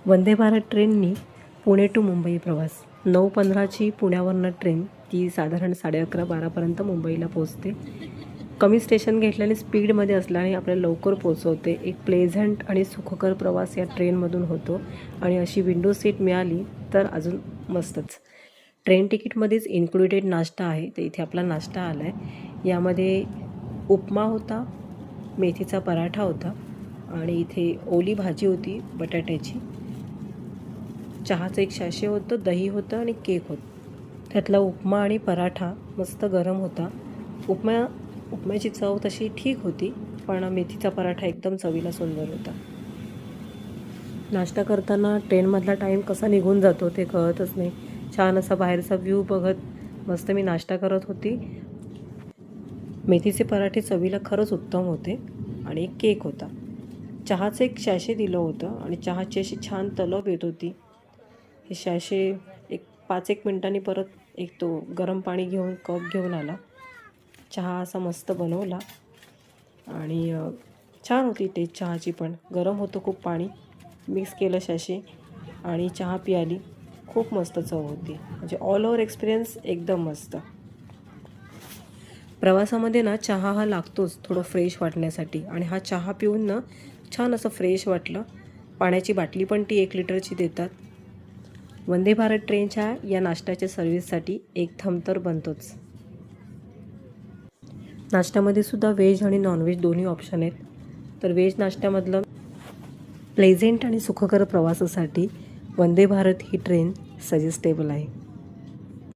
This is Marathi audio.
वंदे भारत ट्रेननी पुणे टू मुंबई प्रवास 9:15ची पुण्यावरनं ट्रेन ती साधारण 11:30-12पर्यंत मुंबईला पोचते. कमी स्टेशन घेतल्याने स्पीडमध्ये असल्याने आपल्याला लवकर पोचवते. एक प्लेझंट आणि सुखकर प्रवास या ट्रेनमधून होतो आणि अशी विंडो सीट मिळाली तर अजून मस्तच. ट्रेन तिकीटमध्येच इन्क्लुडेड नाश्ता आहे, तर इथे आपला नाश्ता आला आहे. यामध्ये उपमा होता, मेथीचा पराठा होता आणि इथे ओली भाजी होती बटाट्याची. चहाचं एक सॅशे होतं, दही होतं आणि केक होतं. त्यातला उपमा आणि पराठा मस्त गरम होता. उपम्याची चव तशी ठीक होती, पण मेथीचा पराठा एकदम चवीला सुंदर होता. नाश्ता करताना ट्रेनमधला टाईम कसा निघून जातो ते कळतच नाही. छान असा बाहेरचा व्ह्यू बघत मस्त मी नाश्ता करत होती. मेथीचे पराठे चवीला खरंच उत्तम होते आणि एक केक होता. चहाचं एक सॅशे दिलं होतं आणि चहाची अशी छान तलप येत होती. हे सॅशे एक 5-1 मिनिटांनी परत एक तो गरम पाणी घेऊन कप घेऊन आला. चहा असा मस्त बनवला आणि छान होती टेस्ट चहाची, पण गरम होतं खूप पाणी. मिक्स केलं सॅशे आणि चहा प्यायली. खूप मस्त चव होती. म्हणजे ऑल ओव्हर एक्सपिरियन्स एकदम मस्त. प्रवासामध्ये ना चहा हा लागतोच थोडं फ्रेश वाटण्यासाठी आणि हा चहा पिऊन ना छान असं फ्रेश वाटलं. पाण्याची बाटली पण ती 1 लिटरची देतात. वंदे भारत ट्रेनच्या या नाश्त्याच्या सर्व्हिससाठी एक थंब तर बनतोच. नाश्त्यामध्ये सुद्धा व्हेज आणि नॉनव्हेज दोन्ही ऑप्शन आहेत. तर व्हेज नाश्त्यामधलं प्लेझेंट आणि सुखकर प्रवासासाठी वंदे भारत ही ट्रेन सजेस्टेबल आहे.